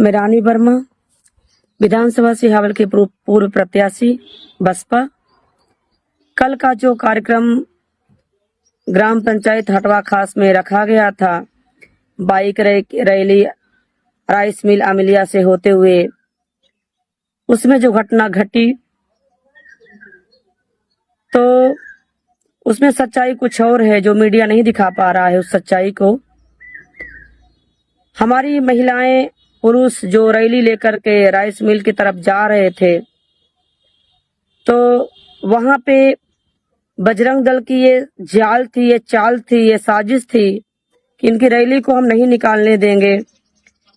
मैं रानी वर्मा, विधानसभा सिहावल के पूर्व प्रत्याशी बसपा। कल का जो कार्यक्रम ग्राम पंचायत हटवा खास में रखा गया था, bike rally rice mill Amelia से होते हुए, उसमें जो घटना घटी तो उसमें सच्चाई कुछ और है जो मीडिया नहीं दिखा पा रहा है। उस सच्चाई को हमारी महिलाएं पुरुष जो रैली लेकर के राइस मिल की तरफ जा रहे थे, तो वहां पे बजरंग दल की ये जाल थी, ये चाल थी, ये साजिश थी कि इनकी रैली को हम नहीं निकालने देंगे।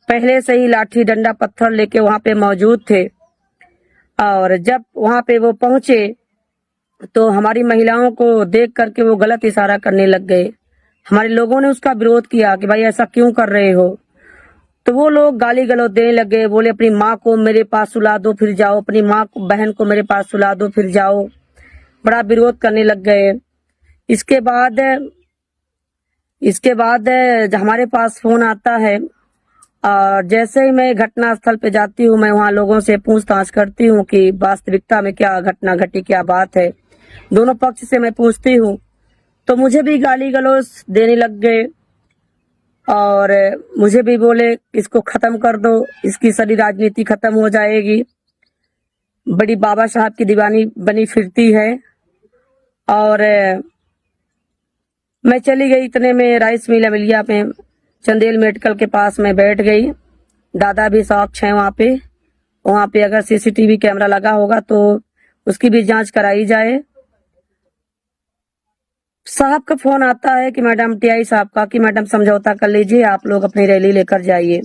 पहले से ही लाठी डंडा पत्थर लेके वहां पे मौजूद थे और जब वहां पे वो पहुंचे तो हमारी महिलाओं को देख करके वो गलत इशारा करने लग गए। हमारे लोगों ने उसका विरोध किया कि भाई ऐसा क्यों कर रहे हो, तो वो लोग गाली गलौज देने लगे। बोले अपनी माँ को मेरे पास सुला दो फिर जाओ, अपनी माँ को बहन को मेरे पास सुला दो फिर जाओ। बड़ा विरोध करने लग गए। इसके बाद हमारे पास फोन आता है और जैसे ही मैं घटना स्थल पे जाती हूँ, मैं वहाँ लोगों से पूछताछ करती हूँ कि वास्तविकता में क्या घटना घटी, क्या बात है। दोनों पक्ष से मैं पूछती हूँ तो मुझे भी गाली गलौज देने लग गए और मुझे भी बोले इसको खत्म कर दो, इसकी सारी राजनीति खत्म हो जाएगी, बड़ी बाबा साहब की दीवानी बनी फिरती है। और मैं चली गई। इतने में राइस मिल अमिलिया में चंदेल मेडिकल के पास में बैठ गई। दादा भी साक्ष है वहां पे अगर सीसीटीवी कैमरा लगा होगा तो उसकी भी जांच कराई जाए। साहब का फोन आता है कि मैडम टीआई साहब का कि मैडम समझौता कर लीजिए, आप लोग अपनी रैली लेकर जाइए।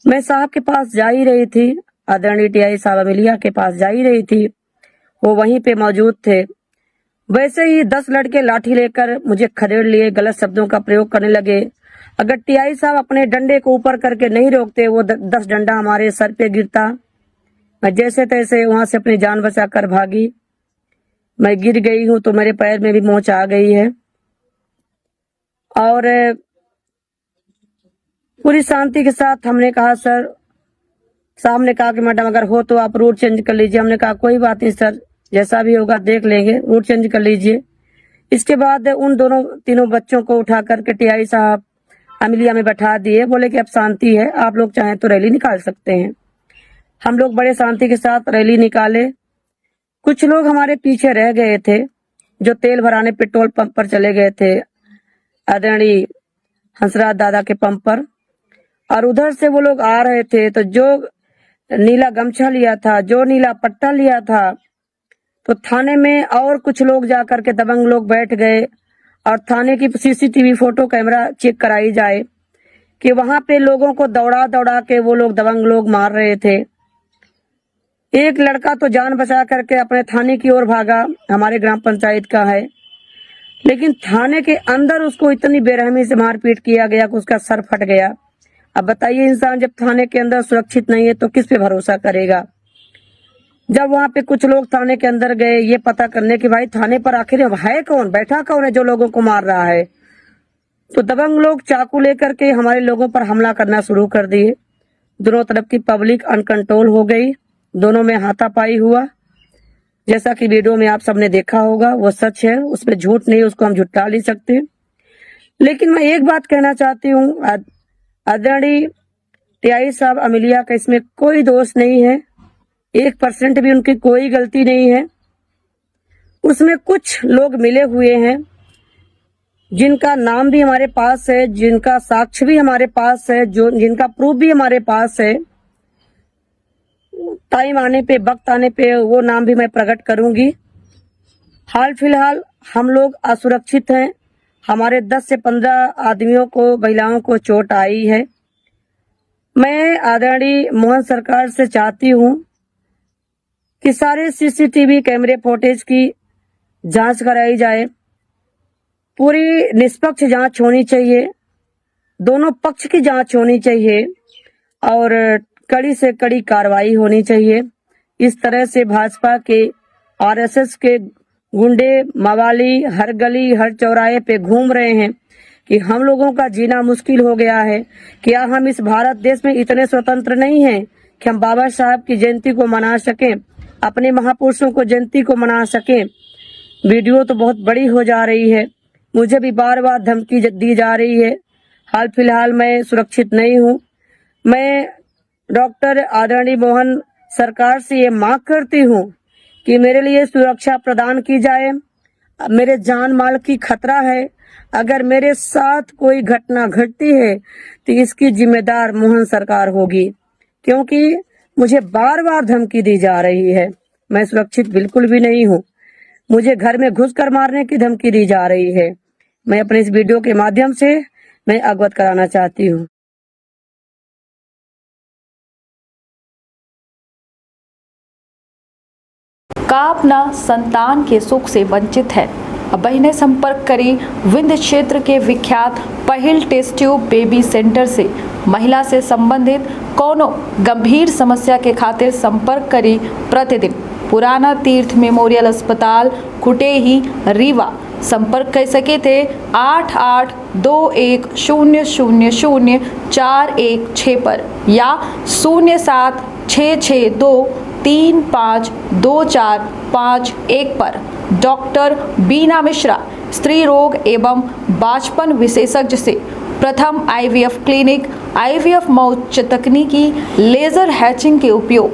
मैं साहब के पास जा ही रही थी, आदरणीय टीआई साहब अमिलिया के पास जा ही रही थी, वो वहीं पे मौजूद थे। वैसे ही 10 लड़के लाठी लेकर मुझे खदेड़ लिए, गलत शब्दों का प्रयोग करने लगे। अगर टीआई साहब अपने डंडे को ऊपर करके नहीं रोकते, वो 10 डंडा हमारे सर पे गिरता। मैं जैसे तैसे वहां से अपनी जान बचाकर भागी। मैं गिर गई हूं तो मेरे पैर में भी मोच आ गई है। और पूरी शांति के साथ हमने कहा सर, साहब ने कहा कि मैडम अगर हो तो आप रूट चेंज कर लीजिए। हमने कहा कोई बात नहीं सर, जैसा भी होगा देख लेंगे, रूट चेंज कर लीजिए। इसके बाद उन तीनों बच्चों को उठा करके टीआई साहब अमिलिया में बैठा दिए। बोले कि अब शांति है, आप लोग चाहें तो रैली निकाल सकते हैं। हम लोग बड़े शांति के साथ रैली निकाले। कुछ लोग हमारे पीछे रह गए थे जो तेल भराने पेट्रोल पंप पर चले गए थे, आदरणीय हंसराज दादा के पंप पर। और उधर से वो लोग आ रहे थे तो जो नीला गमछा लिया था, जो नीला पट्टा लिया था, तो थाने में और कुछ लोग जाकर के दबंग लोग बैठ गए और थाने की सीसीटीवी फोटो कैमरा चेक कराई जाए कि वहां पे लोगों को दौड़ा दौड़ा के वो लोग दबंग लोग मार रहे थे। एक लड़का तो जान बचा करके अपने थाने की ओर भागा, हमारे ग्राम पंचायत का है, लेकिन थाने के अंदर उसको इतनी बेरहमी से मारपीट किया गया कि उसका सर फट गया। अब बताइए, इंसान जब थाने के अंदर सुरक्षित नहीं है तो किस पे भरोसा करेगा। जब वहां पे कुछ लोग थाने के अंदर गए ये पता करने कि भाई थाने पर आखिर है कौन, बैठा कौन है जो लोगों को मार रहा है, तो दबंग लोग चाकू लेकर के हमारे लोगों पर हमला करना शुरू कर दिए। दोनों तरफ की पब्लिक अनकंट्रोल हो गई, दोनों में हाथापाई हुआ। जैसा कि वीडियो में आप सबने देखा होगा, वो सच है, उसमें झूठ नहीं, उसको हम झुठला नहीं सकते। लेकिन मैं एक बात कहना चाहती हूँ, आदरणीय टीआई साहब अमिलिया का इसमें कोई दोष नहीं है, 1% भी उनकी कोई गलती नहीं है। उसमें कुछ लोग मिले हुए हैं जिनका नाम भी हमारे पास है, जिनका साक्ष्य भी हमारे पास है, जो जिनका प्रूफ भी हमारे पास है। टाइम आने पे, वक्त आने पे वो नाम भी मैं प्रकट करूंगी। हाल फिलहाल हम लोग असुरक्षित हैं। हमारे 10 से 15 आदमियों को, महिलाओं को चोट आई है। मैं आदरणीय मोहन सरकार से चाहती हूँ कि सारे सीसीटीवी कैमरे फुटेज की जांच कराई जाए, पूरी निष्पक्ष जांच होनी चाहिए, दोनों पक्ष की जांच होनी चाहिए और कड़ी से कड़ी कार्रवाई होनी चाहिए। इस तरह से भाजपा के, आरएसएस के गुंडे मवाली हर गली हर चौराहे पे घूम रहे हैं, कि हम लोगों का जीना मुश्किल हो गया है। क्या हम इस भारत देश में इतने स्वतंत्र नहीं हैं कि हम बाबा साहब की जयंती को मना सकें, अपने महापुरुषों को जयंती को मना सकें। वीडियो तो बहुत बड़ी हो जा रही है, मुझे भी बार बार धमकी दी जा रही है। हाल फिलहाल मैं सुरक्षित नहीं हूँ। मैं डॉक्टर आदरणीय मोहन सरकार से ये मांग करती हूँ कि मेरे लिए सुरक्षा प्रदान की जाए। मेरे जान माल की खतरा है। अगर मेरे साथ कोई घटना घटती है तो इसकी जिम्मेदार मोहन सरकार होगी, क्योंकि मुझे बार बार धमकी दी जा रही है। मैं सुरक्षित बिल्कुल भी नहीं हूँ। मुझे घर में घुसकर मारने की धमकी दी जा रही है। मैं अपने इस वीडियो के माध्यम से मैं अवगत कराना चाहती हूँ। का अपना संतान के सुख से वंचित है। अब बहनें संपर्क करी विंध्य क्षेत्र के विख्यात पहिल टेस्ट ट्यूब बेबी सेंटर से। महिला से संबंधित कोनो गंभीर समस्या के खातिर संपर्क करी प्रतिदिन पुराना तीर्थ मेमोरियल अस्पताल कुटेही रीवा। संपर्क कर सके थे 8821000416 पर या 076623524551 पर। डॉक्टर बीना मिश्रा स्त्री रोग एवं बांझपन विशेषज्ञ से प्रथम IVF क्लिनिक, IVF मौच तकनीकी, लेजर हैचिंग के उपयोग,